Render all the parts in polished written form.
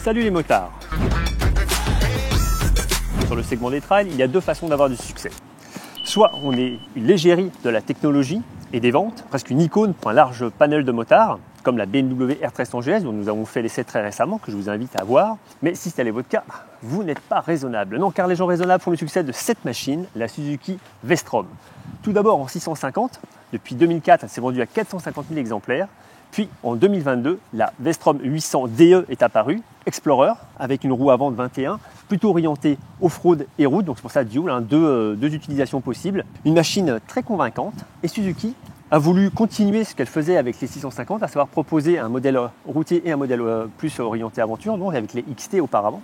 Salut les motards! Sur le segment des trails, il y a deux façons d'avoir du succès. Soit on est une l'égérie de la technologie et des ventes, presque une icône pour un large panel de motards, comme la BMW R1300 GS dont nous avons fait l'essai très récemment, que je vous invite à voir. Mais si tel est votre cas, vous n'êtes pas raisonnable. Non, car les gens raisonnables font le succès de cette machine, la Suzuki V-Strom. Tout d'abord en 650, depuis 2004, elle s'est vendue à 450 000 exemplaires. Puis en 2022, la V-Strom 800 DE est apparue, Explorer, avec une roue avant de 21, plutôt orientée off-road et route, donc c'est pour ça dual, deux utilisations possibles. Une machine très convaincante, et Suzuki a voulu continuer ce qu'elle faisait avec les 650, à savoir proposer un modèle routier et un modèle plus orienté aventure, donc avec les XT auparavant,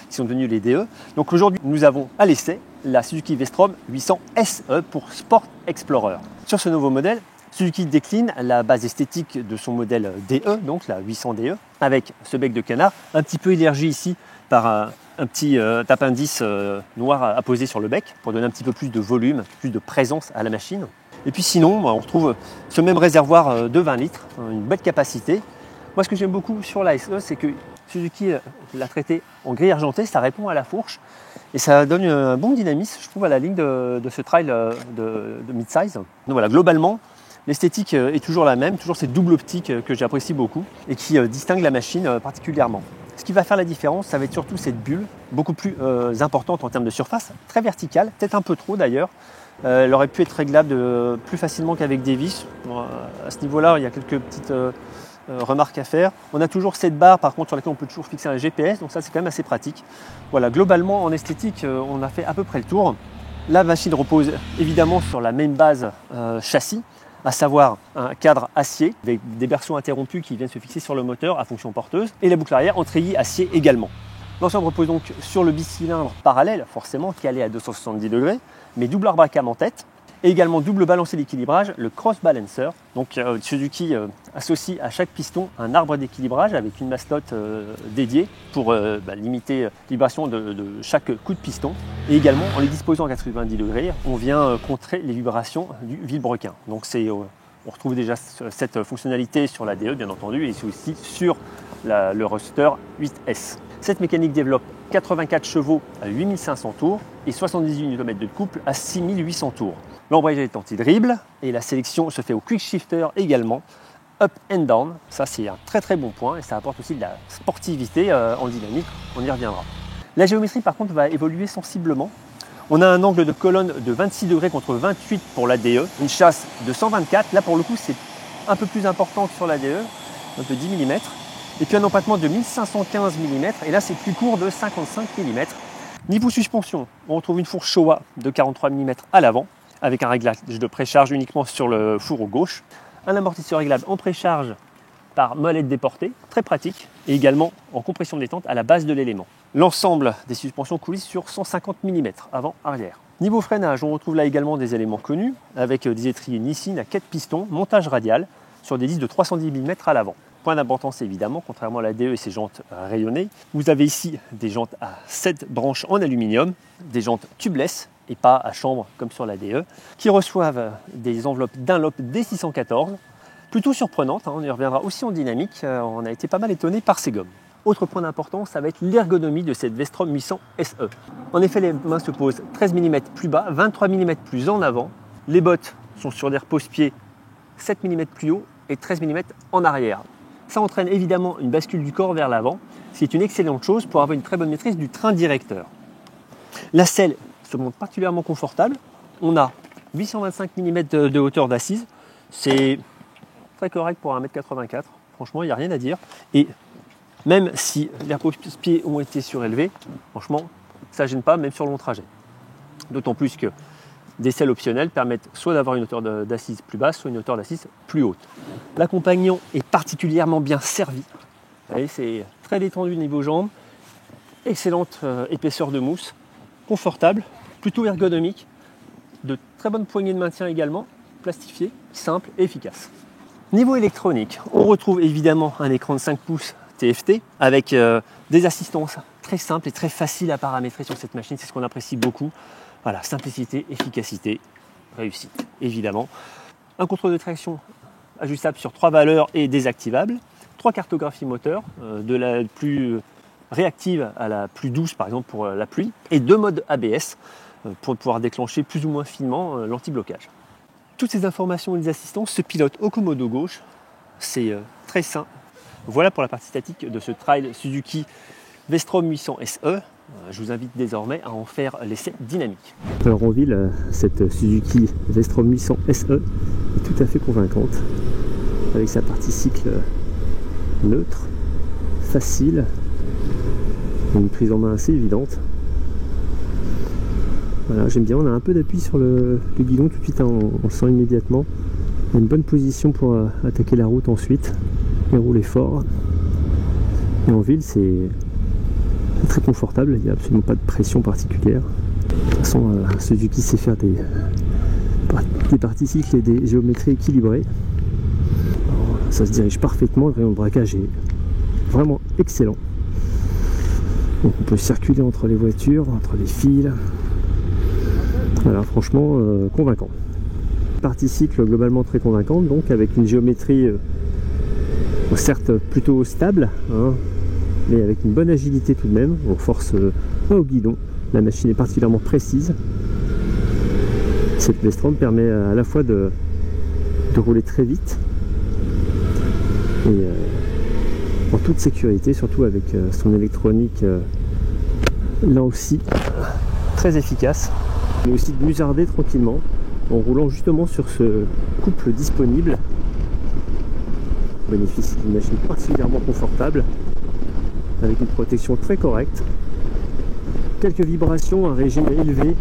qui sont devenus les DE. Donc aujourd'hui, nous avons à l'essai la Suzuki V-Strom 800 SE pour Sport Explorer. Sur ce nouveau modèle, Suzuki décline la base esthétique de son modèle DE, donc la 800 DE, avec ce bec de canard, un petit peu élargi ici par un petit appendice noir à poser sur le bec pour donner un petit peu plus de volume, plus de présence à la machine. Et puis sinon, on retrouve ce même réservoir de 20 litres, une belle capacité. Moi, ce que j'aime beaucoup sur la SE, c'est que Suzuki l'a traité en gris argenté, ça répond à la fourche et ça donne un bon dynamisme, je trouve, à la ligne de ce trail de mid-size. Donc voilà, globalement, l'esthétique est toujours la même, toujours cette double optique que j'apprécie beaucoup et qui distingue la machine particulièrement. Ce qui va faire la différence, ça va être surtout cette bulle, beaucoup plus importante en termes de surface, très verticale, peut-être un peu trop d'ailleurs. Elle aurait pu être réglable plus facilement qu'avec des vis. À ce niveau-là, il y a quelques petites remarques à faire. On a toujours cette barre par contre sur laquelle on peut toujours fixer un GPS, donc ça c'est quand même assez pratique. Voilà, globalement en esthétique, on a fait à peu près le tour. La machine repose évidemment sur la même base châssis, à savoir un cadre acier avec des berceaux interrompus qui viennent se fixer sur le moteur à fonction porteuse et la boucle arrière en treillis acier également. L'ensemble repose donc sur le bicylindre parallèle, forcément calé à 270 degrés, mais double arbre à cam en tête et également double balancier d'équilibrage, le cross balancer. Donc Suzuki associe à chaque piston un arbre d'équilibrage avec une mascotte dédiée pour limiter l'vibration de chaque coup de piston. Et également, en les disposant à 90 degrés, on vient contrer les vibrations du vilebrequin. Donc on retrouve déjà cette fonctionnalité sur la DE bien entendu et aussi sur le Roadster 8S. Cette mécanique développe 84 chevaux à 8500 tours et 78 Nm de couple à 6800 tours. L'embrayage est anti-dribble et la sélection se fait au quick shifter également, up and down. Ça c'est un très très bon point et ça apporte aussi de la sportivité en dynamique, on y reviendra. La géométrie par contre va évoluer sensiblement. On a un angle de colonne de 26 degrés contre 28 pour la DE, une chasse de 124, là pour le coup c'est un peu plus important que sur la DE, un peu 10 mm. Et puis un empattement de 1515 mm, et là c'est plus court de 55 mm. Niveau suspension, on retrouve une fourche Showa de 43 mm à l'avant, avec un réglage de précharge uniquement sur le fourreau gauche, un amortisseur réglable en précharge par molette déportée, très pratique, et également en compression détente à la base de l'élément. L'ensemble des suspensions coulissent sur 150 mm avant-arrière. Niveau freinage, on retrouve là également des éléments connus, avec des étriers Nissin à 4 pistons, montage radial, sur des disques de 310 mm à l'avant. Point d'importance évidemment, contrairement à la DE et ses jantes rayonnées, vous avez ici des jantes à 7 branches en aluminium, des jantes tubeless et pas à chambre comme sur la DE, qui reçoivent des enveloppes Dunlop D614, plutôt surprenantes, on y reviendra aussi en dynamique, on a été pas mal étonné par ces gommes. Autre point d'importance, ça va être l'ergonomie de cette V-Strom 800 SE. En effet, les mains se posent 13 mm plus bas, 23 mm plus en avant, les bottes sont sur des repose-pieds 7 mm plus haut et 13 mm en arrière. Ça entraîne évidemment une bascule du corps vers l'avant, ce qui est une excellente chose pour avoir une très bonne maîtrise du train directeur. La selle se montre particulièrement confortable. On a 825 mm de hauteur d'assise. C'est très correct pour 1,84 m. Franchement, il n'y a rien à dire. Et même si les repose-pieds ont été surélevés, franchement, ça ne gêne pas, même sur le long trajet. D'autant plus que des selles optionnelles permettent soit d'avoir une hauteur d'assise plus basse, soit une hauteur d'assise plus haute. L'accompagnant est particulièrement bien servi. Vous voyez, c'est très détendu niveau jambes, excellente épaisseur de mousse, confortable, plutôt ergonomique, de très bonnes poignées de maintien également, plastifiées, simple et efficace. Niveau électronique, on retrouve évidemment un écran de 5 pouces TFT avec des assistances très simples et très faciles à paramétrer sur cette machine, c'est ce qu'on apprécie beaucoup. Voilà, simplicité, efficacité, réussite, évidemment. Un contrôle de traction ajustable sur 3 valeurs et désactivable. 3 cartographies moteurs, de la plus réactive à la plus douce, par exemple pour la pluie, et 2 modes ABS pour pouvoir déclencher plus ou moins finement l'anti-blocage. Toutes ces informations et les assistants se pilotent au commodo gauche, c'est très sain. Voilà pour la partie statique de ce trail Suzuki V-Strom 800 SE. Je vous invite désormais à en faire l'essai dynamique. Alors en ville, cette Suzuki V-Strom 800 SE est tout à fait convaincante, avec sa partie cycle neutre, facile, et une prise en main assez évidente. Voilà, j'aime bien, on a un peu d'appui sur le guidon tout de suite, on le sent immédiatement. On a une bonne position pour attaquer la route ensuite et rouler fort. Et en ville, c'est très confortable, il n'y a absolument pas de pression particulière. De toute façon, Suzuki sait faire des parties cycles et des géométries équilibrées. Alors, ça se dirige parfaitement, le rayon de braquage est vraiment excellent. Donc on peut circuler entre les voitures, entre les fils. Voilà, franchement convaincant. Partie cycle globalement très convaincante, donc avec une géométrie certes plutôt stable, hein, mais avec une bonne agilité tout de même. On force au guidon, la machine est particulièrement précise. Cette V-Strom permet à la fois de rouler très vite et en toute sécurité, surtout avec son électronique là aussi très efficace, mais aussi de musarder tranquillement en roulant justement sur ce couple disponible. On bénéficie d'une machine particulièrement confortable avec une protection très correcte, quelques vibrations, un régime élevé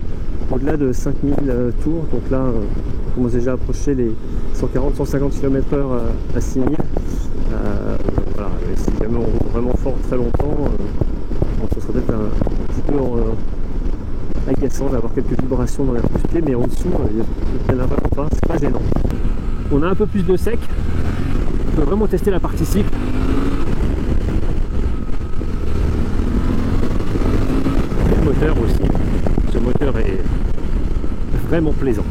au-delà de 5000 tours, donc là on commence déjà à approcher les 140-150 km/h à 6000. Voilà, et si jamais on roule vraiment fort très longtemps, ce serait peut-être un petit peu agaçant d'avoir quelques vibrations dans la pousse-pied, mais en dessous, il n'y en a pas, c'est pas gênant. On a un peu plus de sec, on peut vraiment tester la partie cycle. Et le moteur aussi, ce moteur est vraiment plaisant.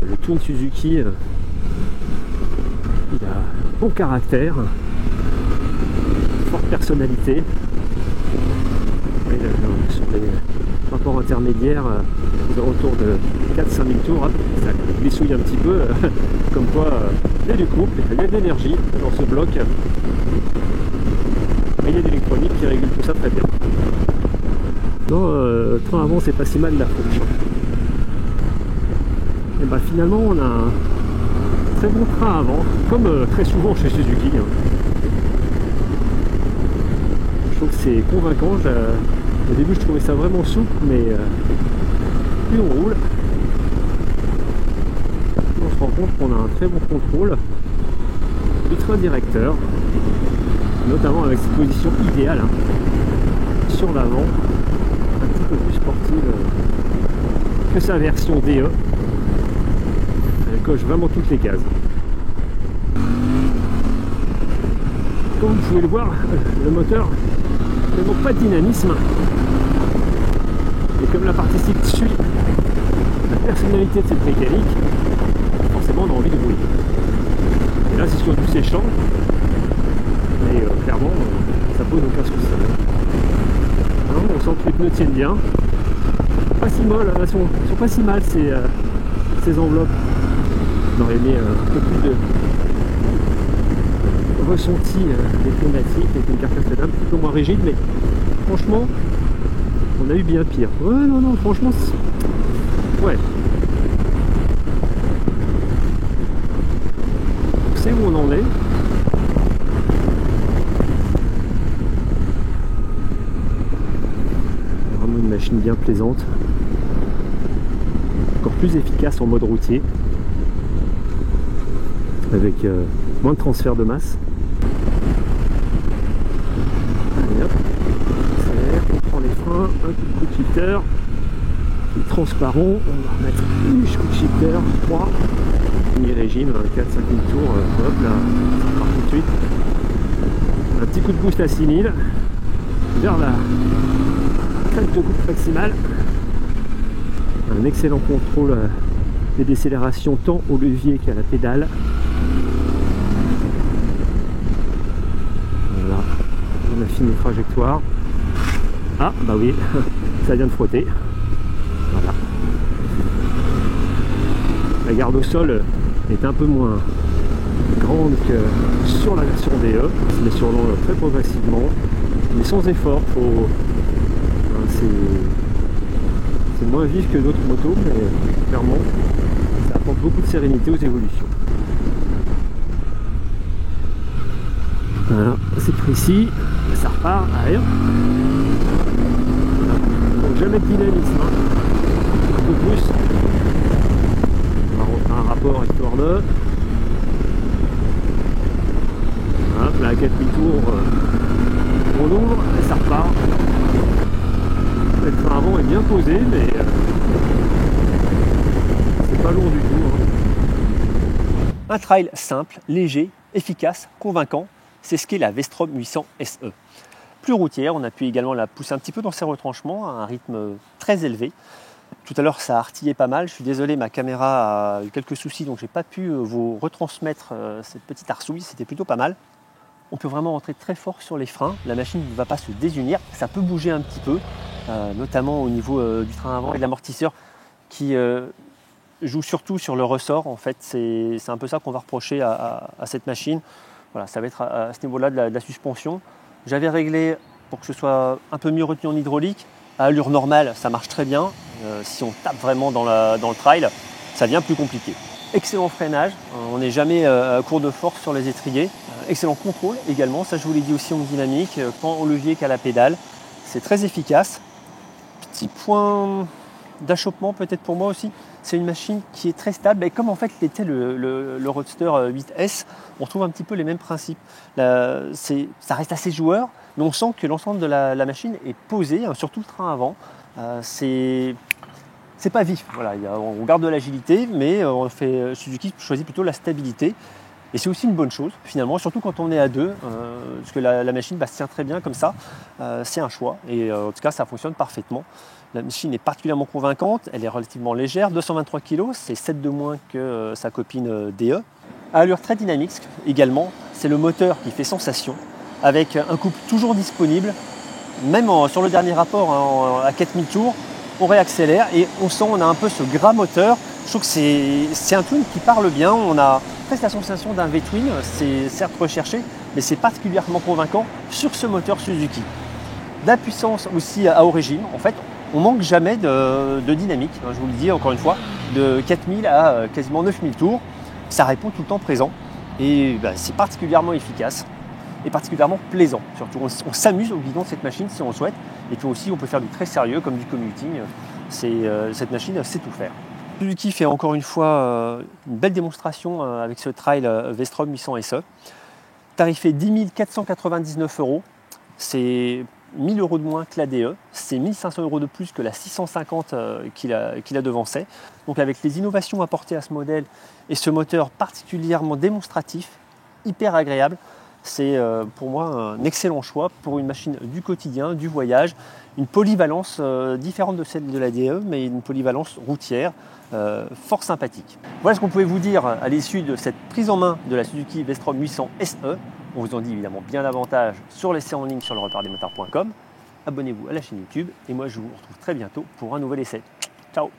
Le Twin Suzuki, il a bon caractère, forte personnalité. Sur les rapports intermédiaires, autour de 4-5 000 tours, ça glissouille un petit peu, comme quoi il y a du couple, il y a de l'énergie dans ce bloc, et il y a de l'électronique qui régule tout ça très bien. Non, le train avant c'est pas si mal la fourche. Et ben finalement on a un très bon train avant, comme très souvent chez Suzuki. Je trouve que c'est convaincant. Au début je trouvais ça vraiment souple, mais plus on roule, on se rend compte qu'on a un très bon contrôle du train directeur, notamment avec cette position idéale sur l'avant, un petit peu plus sportive que sa version DE. Elle coche vraiment toutes les cases. Comme vous pouvez le voir, le moteur ne manque pas de dynamisme, et comme la partie cycle suit la personnalité de cette mécanique, forcément on a envie de rouler. Et là c'est sur du séchant, et clairement ça pose aucun souci. On sent que les pneus tiennent bien, pas si mal, elles sont pas si mal ces enveloppes. On aurait aimé un peu plus de ressenti des pneumatiques avec une carcasse un petit peu moins rigide, mais franchement on a eu bien pire. Ouais, non, franchement ouais, on sait où on en est. Vraiment une machine bien plaisante, encore plus efficace en mode routier, avec moins de transfert de masse. Allez hop, on prend les freins, un coup de shifter, transparent, on va remettre une coup de shifter, 3, mi-régime, 4-5 000 tours, hop là, ça part tout de suite. Un petit coup de boost à 6000, vers la crête de coupe maximale. Un excellent contrôle des décélérations tant au levier qu'à la pédale. Voilà. On affine les trajectoires. Ah bah oui, ça vient de frotter. Voilà. La garde au sol est un peu moins grande que sur la version DE. On se met sur l'eau très progressivement, mais sans effort. C'est moins vif que d'autres motos, mais clairement, ça apporte beaucoup de sérénité aux évolutions. Voilà, c'est précis, ça repart, allez. Donc jamais de dynamisme, hein. Un peu plus. On va refaire un rapport histoire de. Hop, là à 4000 tours, on ouvre et ça repart. Le train avant est bien posé, mais c'est pas lourd du tout, hein. Un trail simple, léger, efficace, convaincant, c'est ce qu'est la Vestrom 800 SE. Plus routière, on a pu également la pousser un petit peu dans ses retranchements à un rythme très élevé. Tout à l'heure ça a artillé pas mal, je suis désolé, ma caméra a eu quelques soucis donc j'ai pas pu vous retransmettre cette petite arsouille, c'était plutôt pas mal. On peut vraiment rentrer très fort sur les freins, la machine ne va pas se désunir, ça peut bouger un petit peu, notamment au niveau du train avant et de l'amortisseur qui joue surtout sur le ressort. En fait, c'est un peu ça qu'on va reprocher à cette machine. Voilà, ça va être à ce niveau-là de la suspension. J'avais réglé pour que ce soit un peu mieux retenu en hydraulique. À allure normale, ça marche très bien. Si on tape vraiment dans le trail, ça devient plus compliqué. Excellent freinage, on n'est jamais à court de force sur les étriers. Excellent contrôle également, ça je vous l'ai dit aussi en dynamique, tant au levier qu'à la pédale. C'est très efficace. Petit point d'achoppement peut-être pour moi aussi, c'est une machine qui est très stable et comme en fait l'était le Roadster 8S, on retrouve un petit peu les mêmes principes. Ça reste assez joueur, mais on sent que l'ensemble de la machine est posé, hein, surtout le train avant. C'est pas vif, voilà, on garde de l'agilité, mais Suzuki choisit plutôt la stabilité. Et c'est aussi une bonne chose finalement, surtout quand on est à deux, parce que la machine se tient très bien comme ça, c'est un choix et en tout cas ça fonctionne parfaitement. La machine est particulièrement convaincante, elle est relativement légère, 223 kg, c'est 7 de moins que sa copine DE. À allure très dynamique également, c'est le moteur qui fait sensation, avec un couple toujours disponible, même sur le dernier rapport à 4000 tours, on réaccélère et on a un peu ce gras moteur. Je trouve que c'est un twin qui parle bien, on a presque la sensation d'un V-twin, c'est certes recherché, mais c'est particulièrement convaincant sur ce moteur Suzuki. La puissance aussi à haut régime, en fait, on manque jamais de dynamique, je vous le dis encore une fois, de 4000 à quasiment 9000 tours, ça répond tout le temps présent et c'est particulièrement efficace et particulièrement plaisant. Surtout, on s'amuse au guidon de cette machine si on le souhaite, et puis aussi on peut faire du très sérieux comme du commuting, cette machine sait tout faire. Suzuki fait encore une fois une belle démonstration avec ce trail Vestrom 800 SE. Tarifé 10 499 €, c'est 1000 € de moins que la DE, c'est 1500 € de plus que la 650 qui la devançait. Donc avec les innovations apportées à ce modèle et ce moteur particulièrement démonstratif, hyper agréable, c'est pour moi un excellent choix pour une machine du quotidien, du voyage, une polyvalence différente de celle de la DE, mais une polyvalence routière fort sympathique. Voilà ce qu'on pouvait vous dire à l'issue de cette prise en main de la Suzuki Vestrom 800 SE. On vous en dit évidemment bien davantage sur l'essai en ligne sur lerepartdesmotards.com. Abonnez-vous à la chaîne YouTube et moi je vous retrouve très bientôt pour un nouvel essai. Ciao!